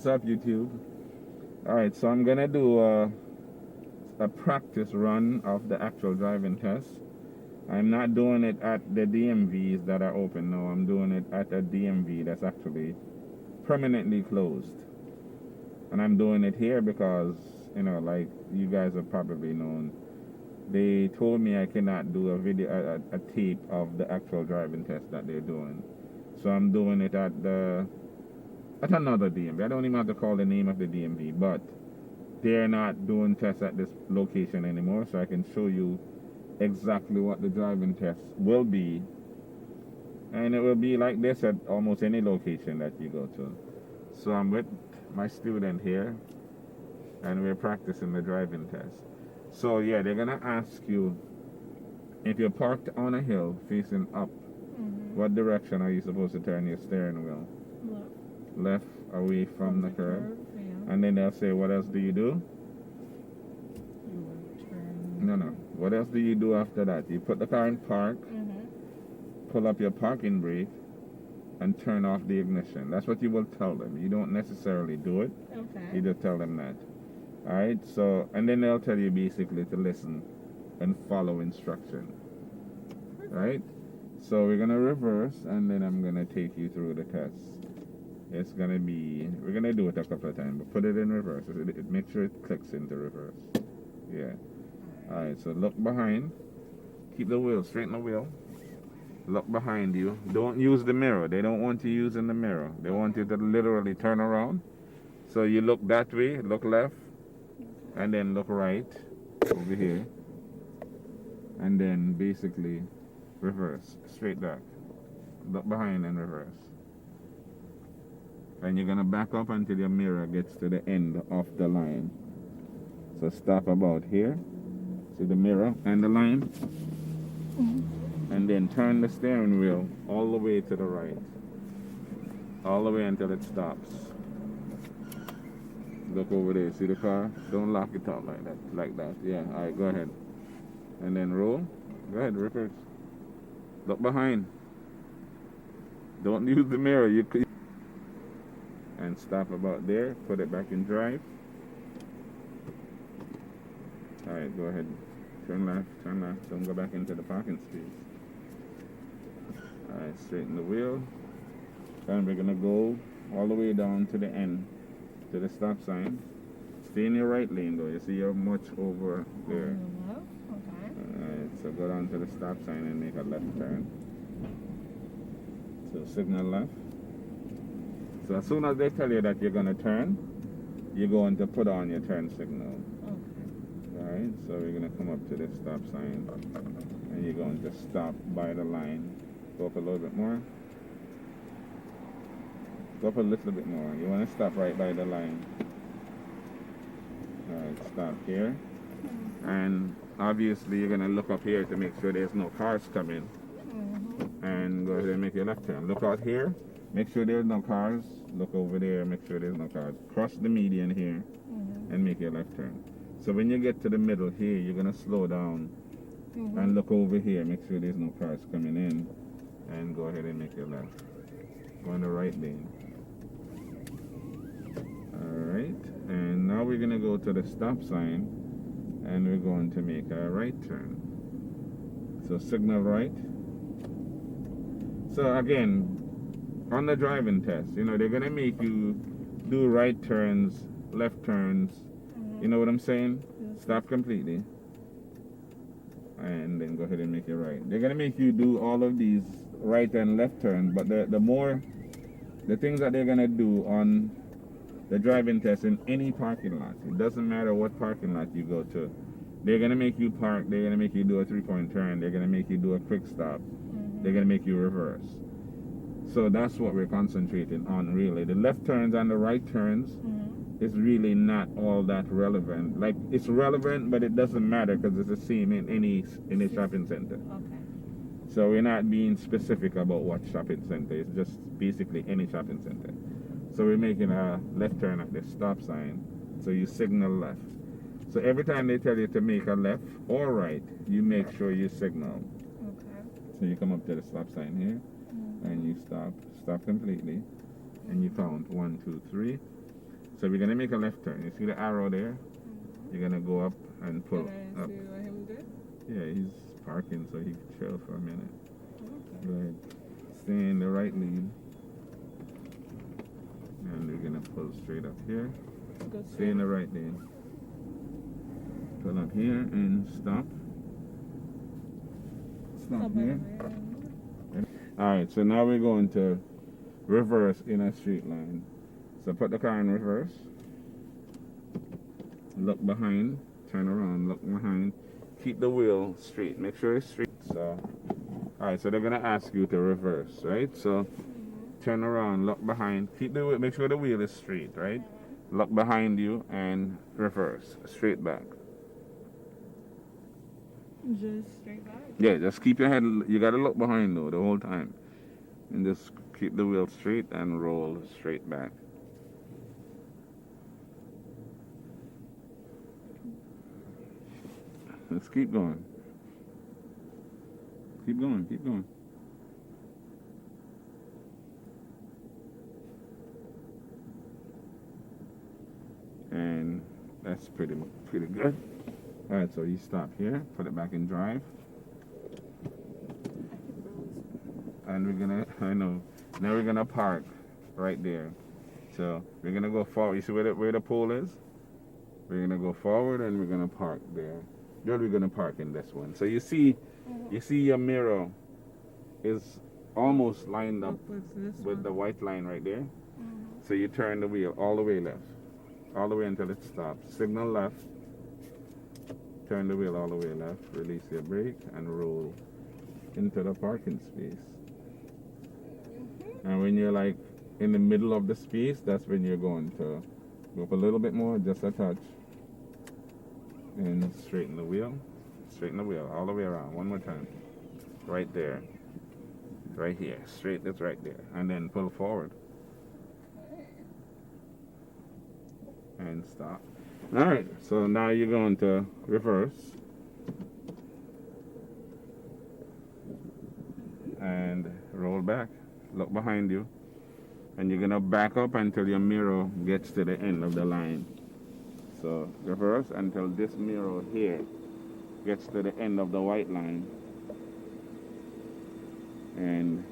what's up, YouTube? Alright, so I'm gonna do a practice run of the actual driving test. I'm not doing it at the DMVs that are open. No, I'm doing it at a DMV that's actually permanently closed. And I'm doing it here because, you know, like you guys have probably known, they told me I cannot do a video, a tape of the actual driving test that they're doing. So I'm doing it at another DMV. I don't even have to call the name of the DMV, but they're not doing tests at this location anymore, so I can show you exactly what the driving test will be. And it will be like this at almost any location that you go to. So I'm with my student here, and we're practicing the driving test. So yeah, they're gonna ask you, if you're parked on a hill facing up, what direction are you supposed to turn your steering wheel? Left away from the curb. Yeah. And then they'll say, what else do you do? No. What else do you do after that? You put the car in park, pull up your parking brake, and turn off the ignition. That's what you will tell them. You don't necessarily do it. Okay. You just tell them that. Alright, so, and then they'll tell you basically to listen and follow instruction. Right? So we're going to reverse, and then I'm going to take you through the test. It's going to be, we're going to do it a couple of times, but put it in reverse. Make sure it clicks into reverse. Yeah. Alright, so look behind. Keep the wheel, straighten the wheel. Look behind you. Don't use the mirror. They don't want you using the mirror. They want you to literally turn around. So you look that way, look left, and then look right over here. And then basically reverse, straight back. Look behind and reverse. And you're going to back up until your mirror gets to the end of the line. So stop about here. See the mirror and the line? And then turn the steering wheel all the way to the right. All the way until it stops. Look over there. See the car? Don't lock it up like that. Like that. Yeah. Alright, go ahead. And then roll. Go ahead, reverse. Look behind. Don't use the mirror. And stop about there. Put it back in drive. Alright, go ahead. Turn left, turn left. Don't go back into the parking space. Alright, straighten the wheel. And we're going to go all the way down to the end, to the stop sign. Stay in your right lane though. You see you're much over there. Okay. Alright, so go down to the stop sign and make a left turn. So signal left. So as soon as they tell you that you're going to turn, you're going to put on your turn signal. Alright, so we're going to come up to this stop sign, and you're going to stop by the line. Go up a little bit more. Go up a little bit more. You want to stop right by the line. Alright, stop here. And obviously you're going to look up here to make sure there's no cars coming. And go ahead and make your left turn. Look out here. Make sure there's no cars. Look over there. Make sure there's no cars. Cross the median here and make your left turn. So when you get to the middle here, you're going to slow down and look over here. Make sure there's no cars coming in. And go ahead and make your left. Go in the right lane. Alright. And now we're going to go to the stop sign. And we're going to make a right turn. So signal right. So again, on the driving test, you know, they're going to make you do right turns, left turns. You know what I'm saying? Stop completely. And then go ahead and make it right. They're going to make you do all of these right and left turns. But the things that they're going to do on the driving test in any parking lot, it doesn't matter what parking lot you go to, they're going to make you park. They're going to make you do a 3-point turn. They're going to make you do a quick stop. They're going to make you reverse. So that's what we're concentrating on, really. The left turns and the right turns is really not all that relevant. Like, it's relevant, but it doesn't matter because it's the same in any shopping center. Okay. So we're not being specific about what shopping center. It's just basically any shopping center. So we're making a left turn at the stop sign. So you signal left. So every time they tell you to make a left or right, you make sure you signal. Okay. So you come up to the stop sign here, and you stop completely, and you count 1, 2, 3. So we're gonna make a left turn. You see the arrow there? You're gonna go up and pull Can I up. see what him do? Yeah, he's parking, so he can chill for a minute. Okay. Go ahead. Stay in the right lane. And we're gonna pull straight up here. Go Stay in the right lane. Pull up here and stop. Stop here. Alright, so now we're going to reverse in a straight line. So put the car in reverse. Look behind. Turn around. Look behind. Keep the wheel straight. Make sure it's straight. So, alright, so they're going to ask you to reverse, right? So, turn around. Look behind. Keep the wheel. Make sure the wheel is straight, right? Look behind you and reverse. Straight back. Just straight back? Yeah, just keep your head. You got to look behind though the whole time. And just keep the wheel straight and roll straight back. Let's keep going. Keep going, keep going. And that's pretty good. Alright, so you stop here, put it back in drive. And we're gonna, I know, now we're gonna park right there. So we're gonna go forward. You see where the pole is? We're gonna go forward and we're gonna park there. Then we're gonna park in this one. So you see your mirror is almost lined up with the white line right there. So you turn the wheel all the way left, all the way until it stops. Signal left. Turn the wheel all the way left. Release your brake and roll into the parking space. And when you're like in the middle of the space, that's when you're going to go up a little bit more, just a touch. And straighten the wheel. Straighten the wheel all the way around. One more time. Right there. Right here. Straight, that's right there. And then pull forward. And stop. Alright, so now you're going to reverse. And roll back. Look behind you. And you're going to back up until your mirror gets to the end of the line. So reverse until this mirror here gets to the end of the white line. And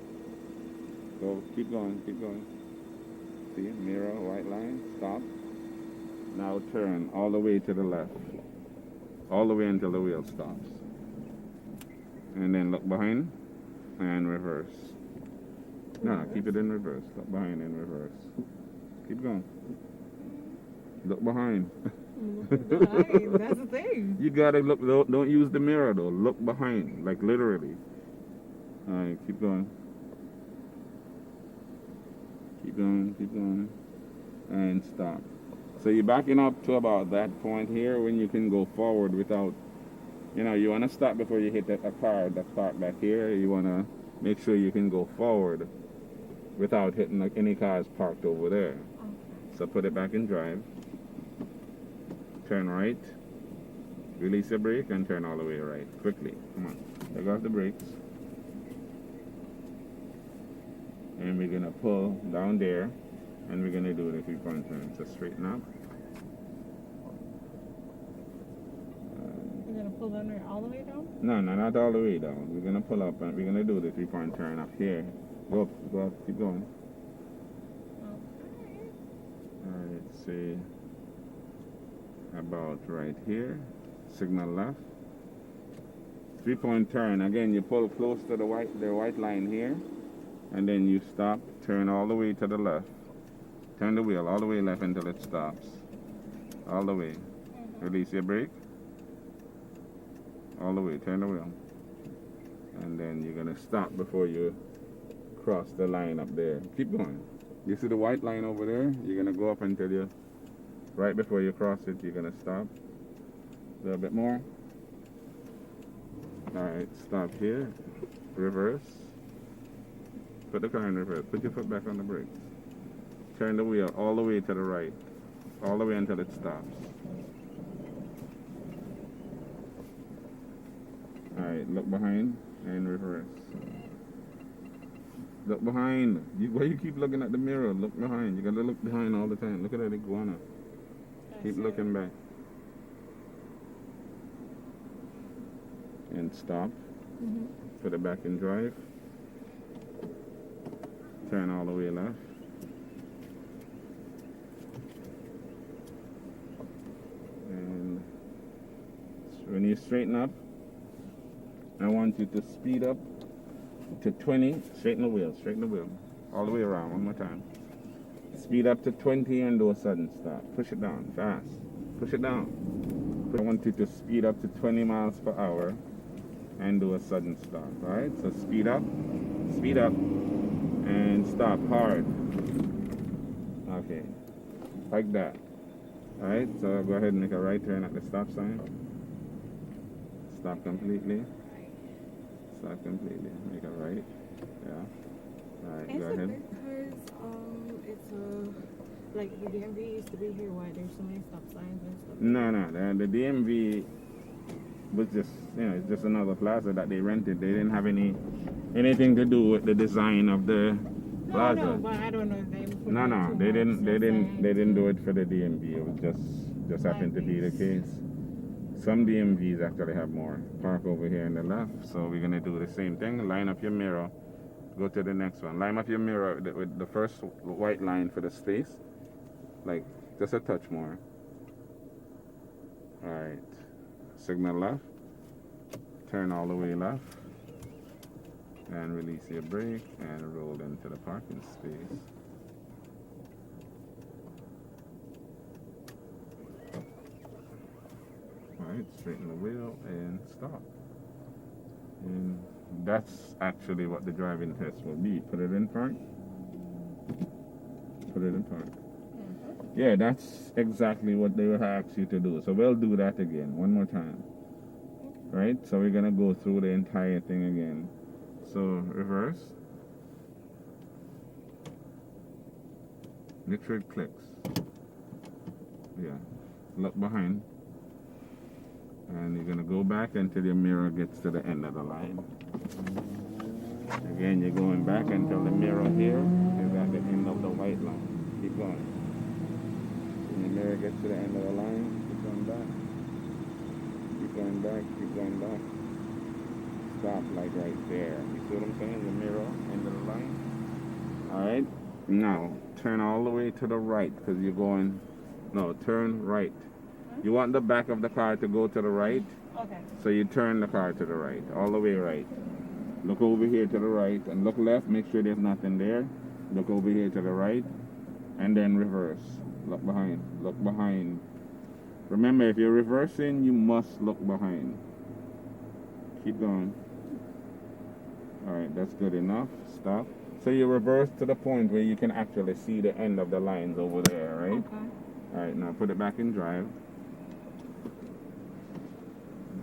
go, keep going, keep going. See, mirror, white line, stop. Now turn all the way to the left. All the way until the wheel stops. And then look behind and reverse. No, keep it in reverse. Look behind and reverse. Keep going. Look behind. Look behind. That's the thing. You gotta look. Don't use the mirror though. Look behind, like literally. All right, keep going. Keep going. Keep going. And stop. So you're backing up to about that point here when you can go forward without, you want to stop before you hit a car that's parked back here. You want to make sure you can go forward without hitting like any cars parked over there. Okay. So put it back in drive. Turn right. Release your brake and turn all the way right. Quickly. Come on. Take off the brakes. And we're going to pull down there. And we're going to do the 3-point turn. So straighten up. You're going to pull down there all the way down? No, not all the way down. We're going to pull up and we're going to do the 3-point turn up here. Go up, keep going. Okay. Alright, say about right here. Signal left. 3-point turn. Again, you pull close to the white line here. And then you stop. Turn all the way to the left. Turn the wheel all the way left until it stops. All the way. Release your brake. All the way. Turn the wheel. And then you're going to stop before you cross the line up there. Keep going. You see the white line over there? You're going to go up until you, right before you cross it, you're going to stop. A little bit more. Alright, stop here. Reverse. Put the car in reverse. Put your foot back on the brakes. Turn the wheel all the way to the right. All the way until it stops. Alright, look behind and reverse. Look behind. Why you keep looking at the mirror? Look behind. You gotta look behind all the time. Look at that iguana. Keep looking back. And stop. Mm-hmm. Put it back in drive. Turn all the way left. And when you straighten up, I want you to speed up to 20. Straighten the wheel. Straighten the wheel. All the way around. One more time. Speed up to 20 and do a sudden stop. Push it down. Fast. Push it down. I want you to speed up to 20 miles per hour and do a sudden stop. Alright? So speed up, and stop hard. Okay. Like that. Alright? So go ahead and make a right turn at the stop sign. Stop completely. Stop completely. Make a right. Yeah. Alright, go ahead. Because it's like the DMV used to be here. Why there's so many stop signs and stuff? No. The DMV was just, it's just another plaza that they rented. They didn't have anything to do with the design of the plaza. No, but I don't know if they put No, like they too much didn't signs. do it for the DMV. It was just happened to be the case. Some DMVs actually have more. Park over here on the left. So we're gonna do the same thing. Line up your mirror. Go to the next one. Line up your mirror with the first white line for the space. Like just a touch more. Alright. Signal left. Turn all the way left. And release your brake and roll into the parking space. Alright, straighten the wheel and stop. And that's actually what the driving test will be. Put it in park. Put it in park. Yeah, that's exactly what they will ask you to do. So we'll do that again, one more time. Right? So we're gonna go through the entire thing again. So reverse. Make sure it clicks. Yeah. Look behind. And you're gonna go back until your mirror gets to the end of the line. Again, you're going back until the mirror here is at the end of the white line. Keep going. When the mirror gets to the end of the line, keep going back. Keep going back, keep going back. Stop like right there. You see what I'm saying? The mirror, end of the line. Alright? Now, turn all the way to the right because you're going, no, turn right. You want the back of the car to go to the right. Okay. So you turn the car to the right, all the way right. Look over here to the right and look left, make sure there's nothing there. Look over here to the right and then reverse. Look behind, look behind. Remember, if you're reversing, you must look behind. Keep going. Alright, that's good enough. Stop. So you reverse to the point where you can actually see the end of the lines over there, right? Okay. Alright, now put it back in drive.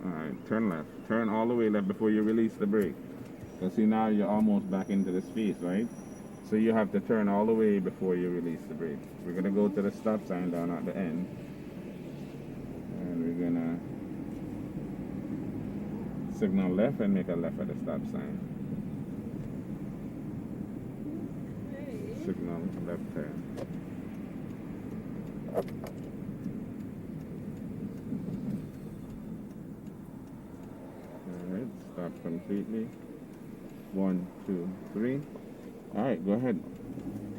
Alright, turn left. Turn all the way left before you release the brake. So see, now you're almost back into the space, right? So you have to turn all the way before you release the brake. We're going to go to the stop sign down at the end. And we're going to signal left and make a left at the stop sign. Signal left turn. Alright, stop completely. 1, 2, 3. Alright, go ahead.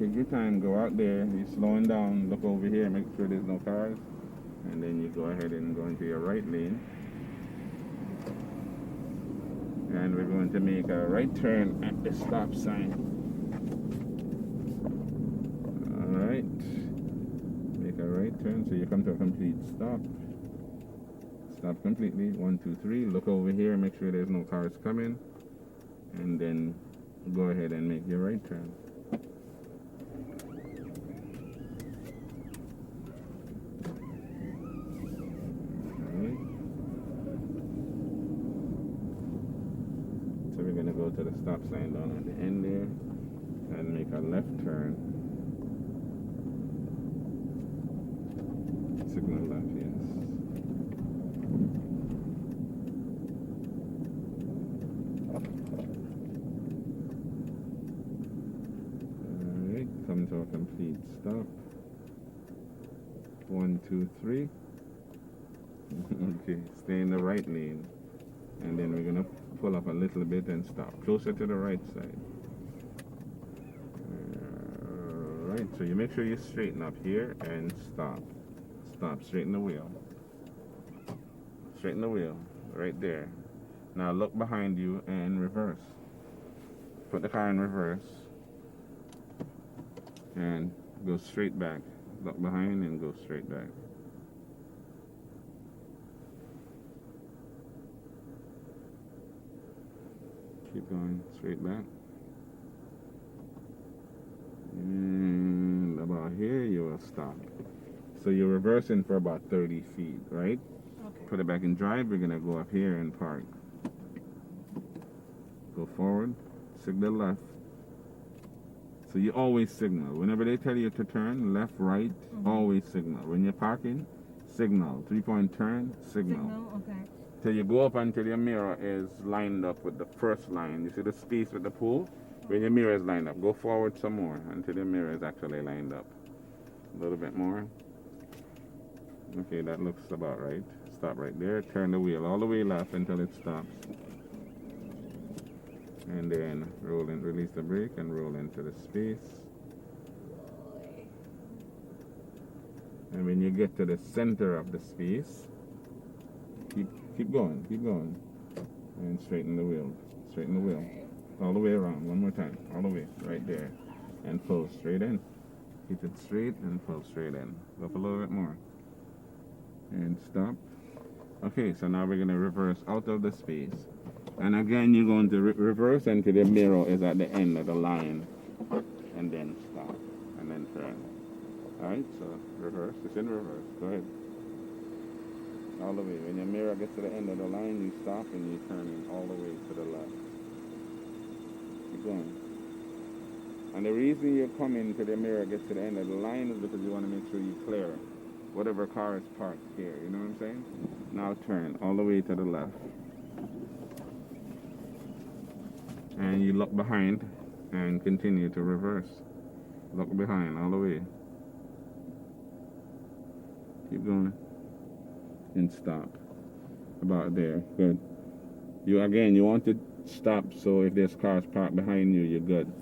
Take your time, go out there. You're slowing down, look over here, make sure there's no cars. And then you go ahead and go into your right lane. And we're going to make a right turn at the stop sign. Alright. Make a right turn so you come to a complete stop. Stop completely. 1, 2, 3. Look over here, make sure there's no cars coming. And then go ahead and make your right turn. Alright. So we're going to go to the stop sign down at the end there and make a left turn. Signal left, yes. into a complete stop. 1, 2, 3. Okay, stay in the right lane. And then we're gonna pull up a little bit and stop. Closer to the right side. Right, so you make sure you straighten up here and stop. Stop, straighten the wheel. Straighten the wheel, right there. Now look behind you and reverse. Put the car in reverse and go straight back. Look behind and go straight back. Keep going straight back. And about here you will stop. So you're reversing for about 30 feet, right? Okay. Put it back in drive. We're gonna go up here and park. Go forward, signal left. So you always signal. Whenever they tell you to turn, left, right, always signal. When you're parking, signal. 3-point turn, signal. Okay. Till you go up until your mirror is lined up with the first line. You see the space with the pool? When your mirror is lined up, go forward some more until your mirror is actually lined up. A little bit more. Okay, that looks about right. Stop right there. Turn the wheel all the way left until it stops. And then roll in, release the brake and roll into the space. And when you get to the center of the space, keep going, and straighten the wheel. Straighten the wheel. All the way around. One more time. All the way. Right there. And pull straight in. Keep it straight and pull straight in. Go up a little bit more. And stop. Okay, so now we're going to reverse out of the space. And again, you're going to reverse until the mirror is at the end of the line. And then stop. And then turn. Alright, so reverse. It's in reverse. Go ahead. All the way. When your mirror gets to the end of the line, you stop and you turn in all the way to the left. Keep going. And the reason you come into the mirror gets to the end of the line is because you want to make sure you clear whatever car is parked here. You know what I'm saying? Now turn all the way to the left. And you look behind and continue to reverse. Look behind all the way. Keep going. And stop. About there. Good. You want to stop so if there's cars parked behind you, you're good.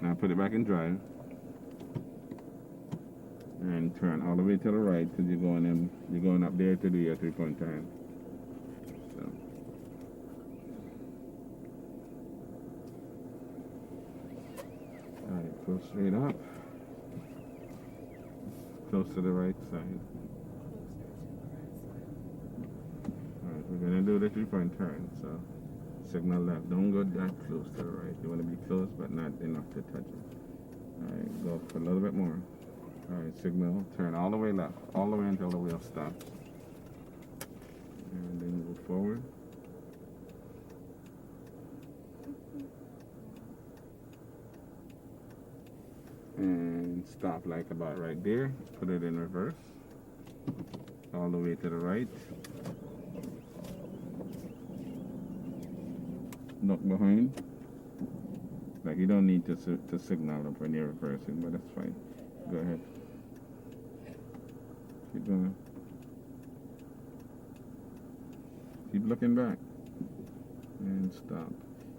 Now put it back in drive. And turn all the way to the right because you're going up there to do your 3-point turn. So. Alright, go straight up. Close to the right side. Alright, we're gonna do the 3-point turn, so signal left. Don't go that close to the right. You want to be close but not enough to touch it. Alright, go for a little bit more. Alright, signal, turn all the way left, all the way until the wheel stops. And then go forward. And stop like about right there. Put it in reverse. All the way to the right. Look behind. Like you don't need to signal up when you're reversing, but that's fine. Go ahead. Keep going. Keep looking back. And stop.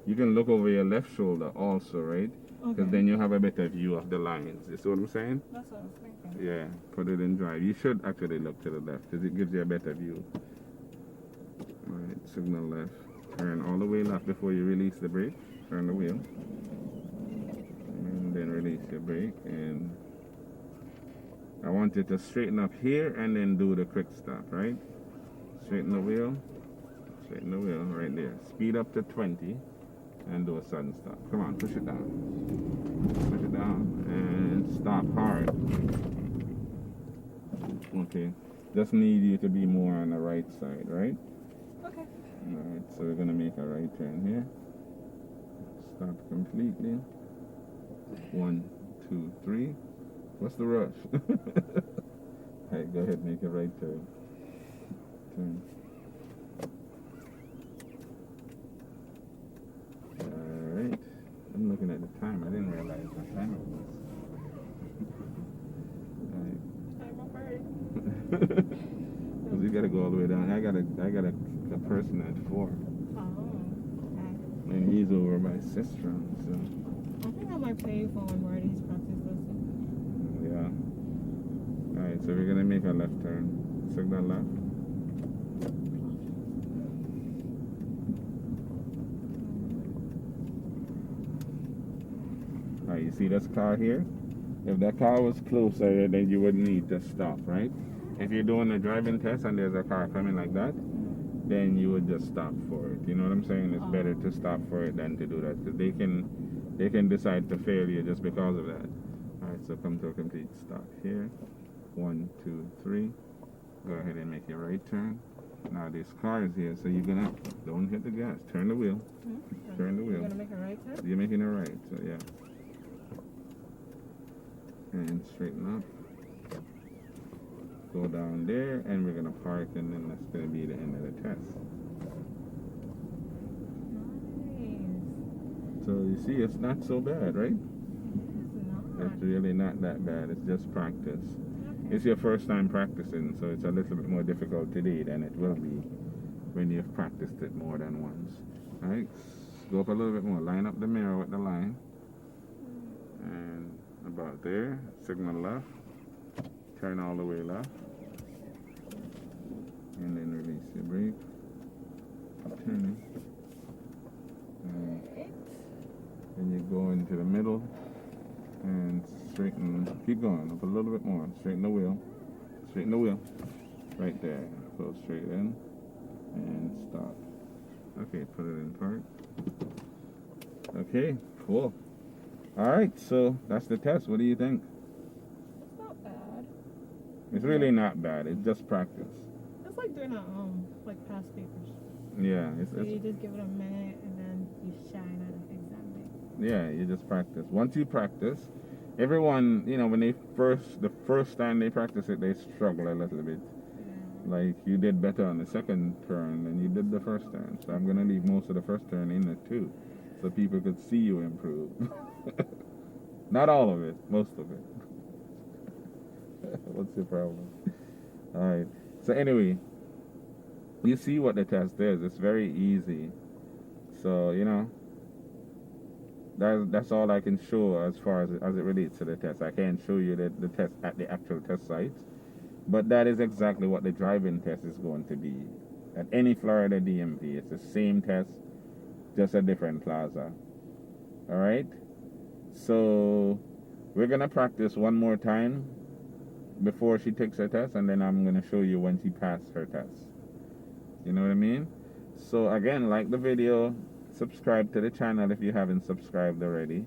You can look over your left shoulder also, right? Because then you have a better view of the lines. You see what I'm saying? That's what I was thinking. Yeah, put it in drive. You should actually look to the left because it gives you a better view. Alright, signal left. Turn all the way left before you release the brake. Turn the wheel. And then release your brake. And I want you to straighten up here and then do the quick stop, right? Straighten the wheel. Straighten the wheel right there. Speed up to 20 and do a sudden stop. Come on, push it down. Push it down and stop hard. Okay. Just need you to be more on the right side, right? Okay. Alright, so we're going to make a right turn here. Stop completely. 1, 2, 3. What's the rush? Alright, go ahead, make a right turn. Turn. Alright. I'm looking at the time. I didn't realize what time it was. I got a person at 4. Oh, okay. And he's over by sister, so I think I might pay for one more of these practice lessons. yeah. Alright, so we're gonna make a left turn. Signal left. Alright, you see this car here? If that car was closer, then you wouldn't need to stop, right? If you're doing a driving test and there's a car coming like that, then you would just stop for it. You know what I'm saying? It's better to stop for it than to do that, because they can decide to fail you just because of that. Alright, so come to a complete stop here. 1, 2, 3. Go ahead and make your right turn. Now there's cars here, so you're gonna don't hit the gas. Turn the wheel. Turn the wheel. You're gonna make a right turn? You're making it right, so yeah. And straighten up. Go down there, and we're gonna park, and then that's gonna be the end of the test. Nice. So you see, it's not so bad, right? It's not. It's really not that bad. It's just practice. Okay. It's your first time practicing, so it's a little bit more difficult today than it will be when you've practiced it more than once. Alright, go up a little bit more. Line up the mirror with the line. And about there. Signal left. Turn all the way left. And then release your brake. Turning. And then you go into the middle. And straighten, keep going, up a little bit more. Straighten the wheel. Straighten the wheel. Right there. Go straight in. And stop. Okay, put it in park. Okay, cool. Alright, so that's the test. What do you think? It's not bad. It's really not bad. It's just practice. It's like doing a like past papers. Yeah, So you just give it a minute and then you shine at an exam day. yeah, you just practice. Once you practice, everyone, you know, when the first time they practice it, they struggle a little bit. Yeah. Like, you did better on the second turn than you did the first turn. So I'm going to leave most of the first turn in it too, so people could see you improve. Not all of it, most of it. What's your problem? Alright, so anyway, you see what the test is. It's very easy. So, you know, that's all I can show as far as it relates to the test. I can't show you the test at the actual test sites, but that is exactly what the driving test is going to be at any Florida DMV. It's the same test, just a different plaza. Alright, so we're gonna practice one more time before she takes her test, and then I'm gonna show you when she passed her test. You know what I mean? So again, like the video, subscribe to the channel if you haven't subscribed already.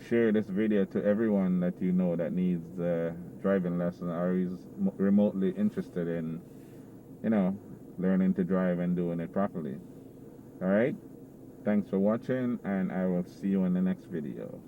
Share this video to everyone that you know that needs the driving lesson or is remotely interested in, you know, learning to drive and doing it properly. Alright? Thanks for watching, and I will see you in the next video.